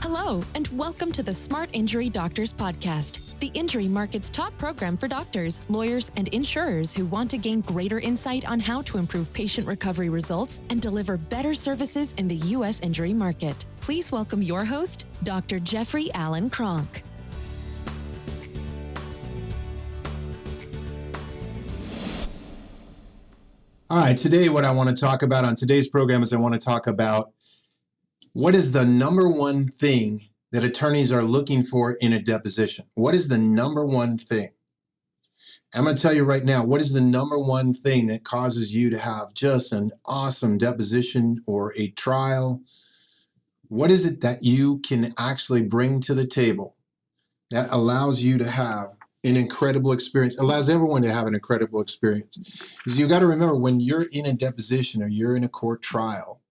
Hello, and welcome to the Smart Injury Doctors Podcast, the injury market's top program for doctors, lawyers, and insurers who want to gain greater insight on how to improve patient recovery results and deliver better services in the U.S. injury market. Please welcome your host, Dr. Jeffrey Allen Kronk. All right, today what I want to talk about on today's program is I want to talk about what is the number one thing that attorneys are looking for in a deposition? What is the number one thing? I'm going to tell you right now, what is the number one thing that causes you to have just an awesome deposition or a trial? What is it that you can actually bring to the table that allows you to have an incredible experience, allows everyone to have an incredible experience? Because you got to remember, when you're in a deposition or you're in a court trial,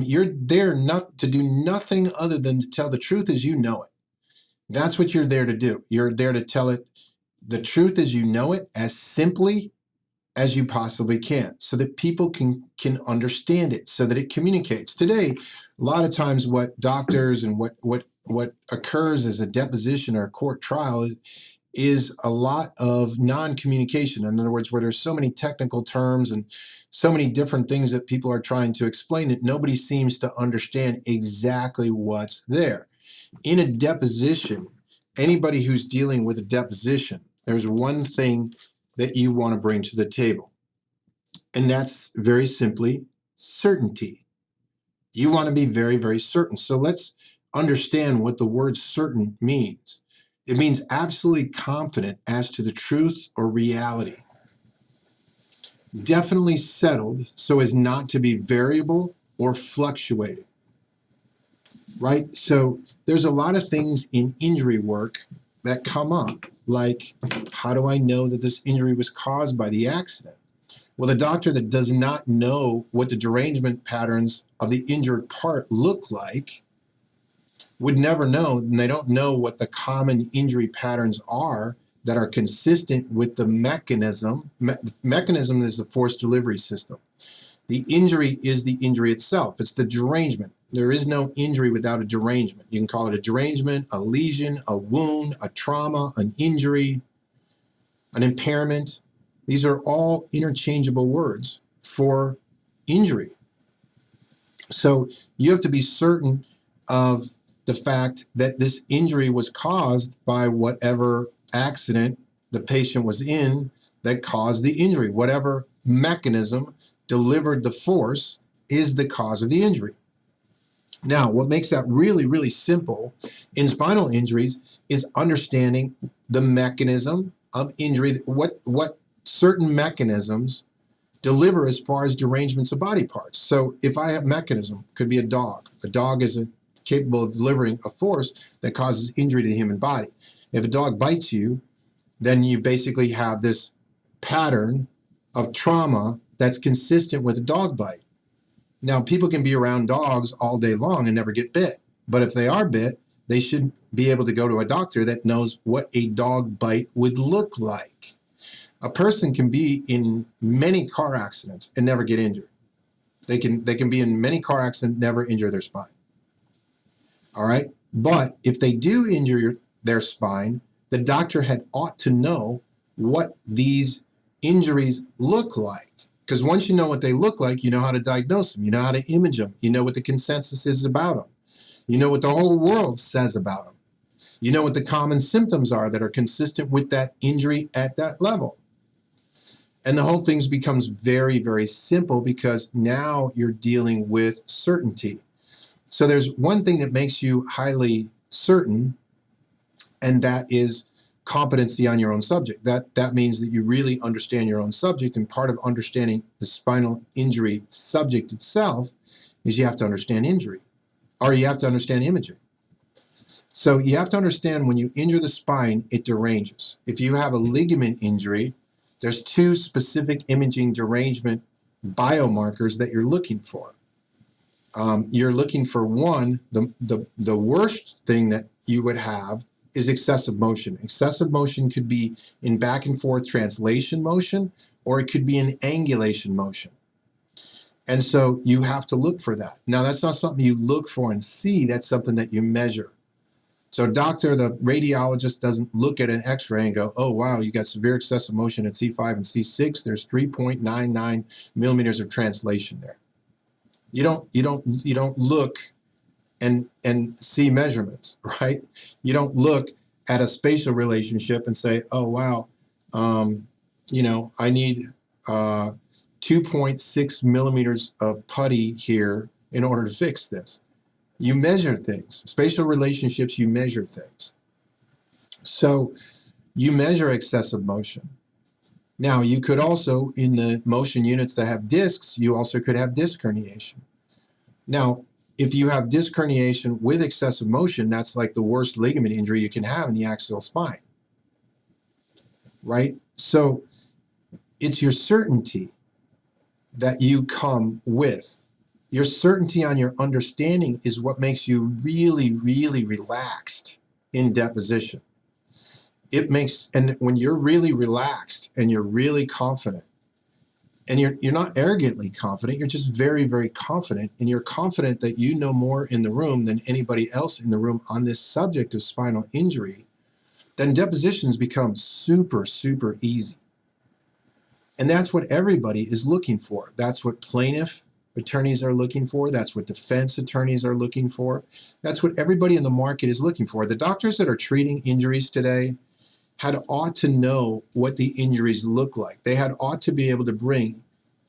you're there not to do nothing other than to tell the truth as you know it. That's what you're there to do. You're there to tell it the truth as you know it, as simply as you possibly can, so that people can understand it, so that it communicates. Today, a lot of times what doctors and what occurs as a deposition or a court trial is a lot of non-communication. In other words, where there's so many technical terms and so many different things that people are trying to explain it, nobody seems to understand exactly what's there. In a deposition, anybody who's dealing with a deposition, there's one thing that you want to bring to the table, and that's very simply certainty. You want to be very, very certain. So let's understand what the word certain means. It means absolutely confident as to the truth or reality. Definitely settled so as not to be variable or fluctuating. Right? So there's a lot of things in injury work that come up, like, how do I know that this injury was caused by the accident? Well, the doctor that does not know what the derangement patterns of the injured part look like would never know, and they don't know what the common injury patterns are that are consistent with the mechanism. Mechanism is the force delivery system. The injury is the injury itself. It's the derangement. There is no injury without a derangement. You can call it a derangement, a lesion, a wound, a trauma, an injury, an impairment. These are all interchangeable words for injury. So you have to be certain of the fact that this injury was caused by whatever accident the patient was in that caused the injury. Whatever mechanism delivered the force is the cause of the injury. Now, what makes that really, really simple in spinal injuries is understanding the mechanism of injury, what certain mechanisms deliver as far as derangements of body parts. So if I have mechanism, could be a dog. A dog is capable of delivering a force that causes injury to the human body. If a dog bites you, then you basically have this pattern of trauma that's consistent with a dog bite. Now, people can be around dogs all day long and never get bit. But if they are bit, they should be able to go to a doctor that knows what a dog bite would look like. A person can be in many car accidents and never get injured. They can be in many car accidents, never injure their spine. All right. But if they do injure their spine, the doctor ought to know what these injuries look like. Because once you know what they look like, you know how to diagnose them. You know how to image them. You know what the consensus is about them. You know what the whole world says about them. You know what the common symptoms are that are consistent with that injury at that level. And the whole thing becomes very, very simple because now you're dealing with certainty. So there's one thing that makes you highly certain, and that is competency on your own subject. That means that you really understand your own subject, and part of understanding the spinal injury subject itself is you have to understand injury, or you have to understand imaging. So you have to understand when you injure the spine, it deranges. If you have a ligament injury, there's two specific imaging derangement biomarkers that you're looking for. You're looking for one, the worst thing that you would have is excessive motion. Excessive motion could be in back and forth translation motion, or it could be in angulation motion. And so you have to look for that. Now, that's not something you look for and see, that's something that you measure. So the radiologist doesn't look at an x-ray and go, oh, wow, you got severe excessive motion at C5 and C6. There's 3.99 millimeters of translation there. You don't look and see measurements, right? You don't look at a spatial relationship and say, oh, wow, I need 2.6 millimeters of putty here in order to fix this. You measure things. Spatial relationships, you measure things. So you measure excessive motion. Now, you could also, in the motion units that have discs, you also could have disc herniation. Now, if you have disc herniation with excessive motion, that's like the worst ligament injury you can have in the axial spine, right? So it's your certainty that you come with. Your certainty on your understanding is what makes you really, really relaxed in deposition. And when you're really relaxed and you're really confident, and you're not arrogantly confident, you're just very, very confident, and you're confident that you know more in the room than anybody else in the room on this subject of spinal injury, then depositions become super, super easy. And that's what everybody is looking for. That's what plaintiff attorneys are looking for. That's what defense attorneys are looking for. That's what everybody in the market is looking for. The doctors that are treating injuries today ought to know what the injuries look like. They ought to be able to bring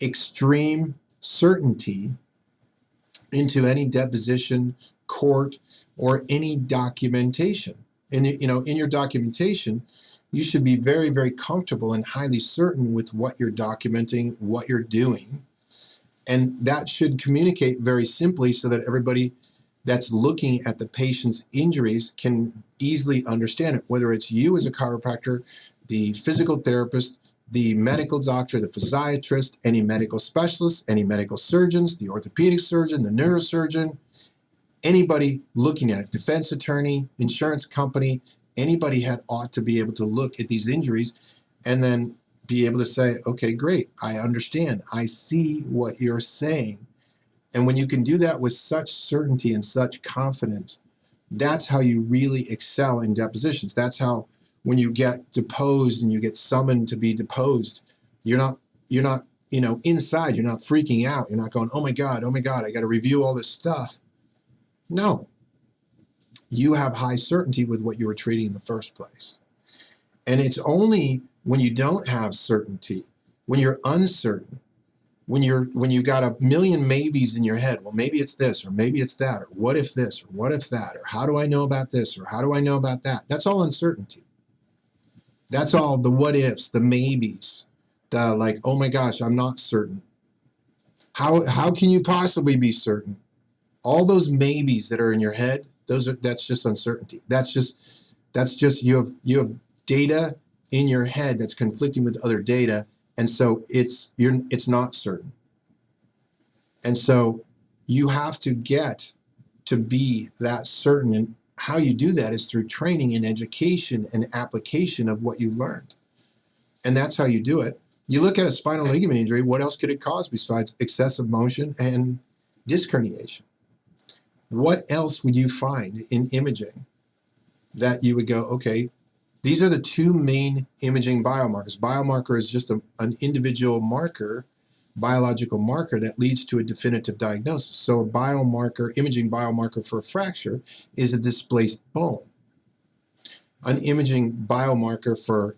extreme certainty into any deposition, court, or any documentation. And in your documentation, you should be very, very comfortable and highly certain with what you're documenting, what you're doing. And that should communicate very simply so that everybody that's looking at the patient's injuries can easily understand it, whether it's you as a chiropractor, the physical therapist, the medical doctor, the physiatrist, any medical specialist, any medical surgeons, the orthopedic surgeon, the neurosurgeon, anybody looking at it, defense attorney, insurance company, anybody ought to be able to look at these injuries and then be able to say, okay, great, I understand. I see what you're saying. And when you can do that with such certainty and such confidence, that's how you really excel in depositions. That's how when you get deposed and you get summoned to be deposed, you're not inside, you're not freaking out. You're not going, oh my God, I got to review all this stuff. No, you have high certainty with what you were treating in the first place. And it's only when you don't have certainty, when you're uncertain, when you got a million maybes in your head, well, maybe it's this, or maybe it's that, or what if this, or what if that, or how do I know about this, or how do I know about that? That's all uncertainty. That's all the what ifs, the maybes, the like, oh my gosh, I'm not certain. How can you possibly be certain? All those maybes that are in your head, that's just uncertainty. That's just you have data in your head that's conflicting with other data. And so it's not certain. And so you have to get to be that certain. And how you do that is through training and education and application of what you've learned. And that's how you do it. You look at a spinal ligament injury, what else could it cause besides excessive motion and disc herniation? What else would you find in imaging that you would go, okay, these are the two main imaging biomarkers. Biomarker is just an individual marker, biological marker that leads to a definitive diagnosis. So a biomarker, imaging biomarker for a fracture is a displaced bone. An imaging biomarker for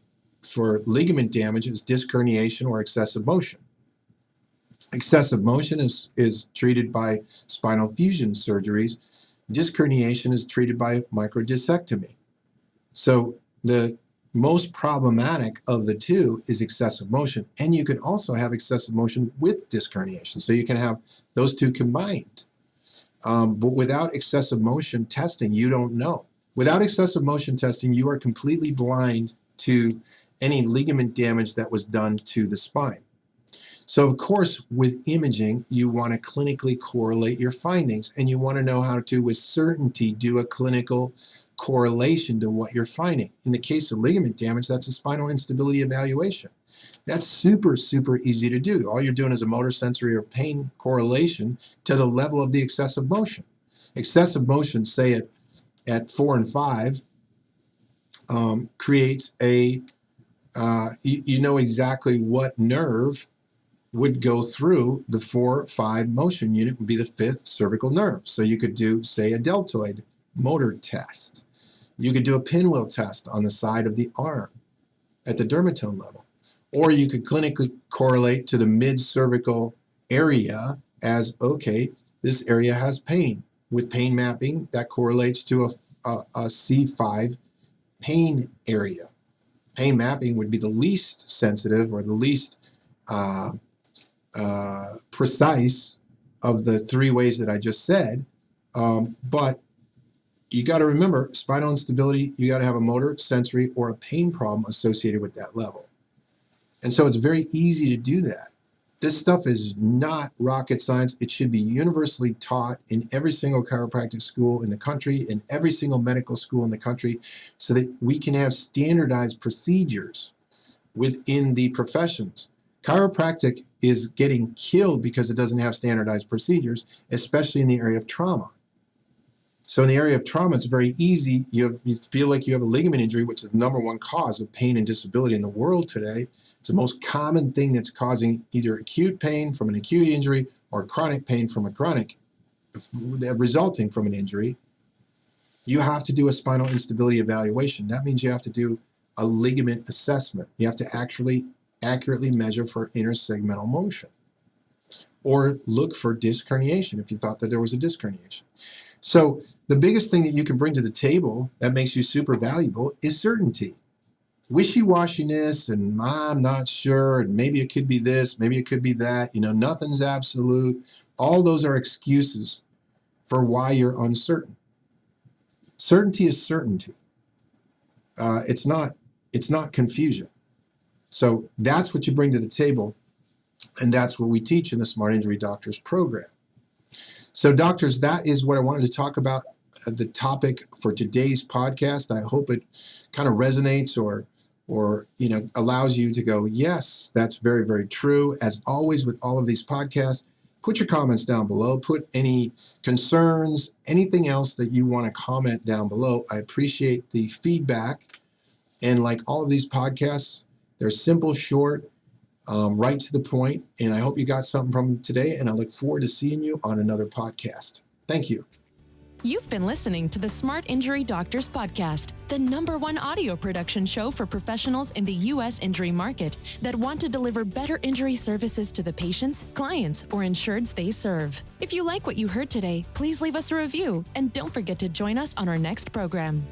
ligament damage is disc herniation or excessive motion. Excessive motion is treated by spinal fusion surgeries. Disc herniation is treated by microdiscectomy. So the most problematic of the two is excessive motion, and you can also have excessive motion with disc herniation. So you can have those two combined. But without excessive motion testing, you don't know. Without excessive motion testing, you are completely blind to any ligament damage that was done to the spine. So of course, with imaging, you want to clinically correlate your findings, and you want to know how to, with certainty, do a clinical correlation to what you're finding. In the case of ligament damage, that's a spinal instability evaluation. That's super, super easy to do. All you're doing is a motor, sensory, or pain correlation to the level of the excessive motion. Excessive motion, say at 4 and 5, creates a, you know exactly what nerve would go through the 4-5 motion unit, would be the 5th cervical nerve. So you could do, say, a deltoid motor test. You could do a pinwheel test on the side of the arm at the dermatome level. Or you could clinically correlate to the mid-cervical area as, okay, this area has pain. With pain mapping, that correlates to a C5 pain area. Pain mapping would be the least sensitive or the least precise of the 3 ways that I just said, but you got to remember, spinal instability, you got to have a motor, sensory, or a pain problem associated with that level. And so it's very easy to do that. This stuff is not rocket science. It should be universally taught in every single chiropractic school in the country, in every single medical school in the country, so that we can have standardized procedures within the professions. Chiropractic is getting killed because it doesn't have standardized procedures, especially in the area of trauma. So in the area of trauma, it's very easy. You feel like you have a ligament injury, which is the #1 cause of pain and disability in the world today. It's the most common thing that's causing either acute pain from an acute injury or chronic pain from a chronic, resulting from an injury. You have to do a spinal instability evaluation. That means you have to do a ligament assessment. You have to actually accurately measure for intersegmental motion, or look for disc herniation if you thought that there was a disc herniation. So the biggest thing that you can bring to the table that makes you super valuable is certainty. Wishy-washiness and I'm not sure, and maybe it could be this, maybe it could be that, nothing's absolute. All those are excuses for why you're uncertain. Certainty is certainty. It's not confusion. So that's what you bring to the table, and that's what we teach in the Smart Injury Doctors program. So doctors, that is what I wanted to talk about, the topic for today's podcast. I hope it kind of resonates or allows you to go, yes, that's very, very true. As always with all of these podcasts, put your comments down below. Put any concerns, anything else that you want to comment down below. I appreciate the feedback. And like all of these podcasts, they're simple, short, right to the point. And I hope you got something from them today. And I look forward to seeing you on another podcast. Thank you. You've been listening to the Smart Injury Doctors Podcast, the #1 audio production show for professionals in the U.S. injury market that want to deliver better injury services to the patients, clients, or insureds they serve. If you like what you heard today, please leave us a review and don't forget to join us on our next program.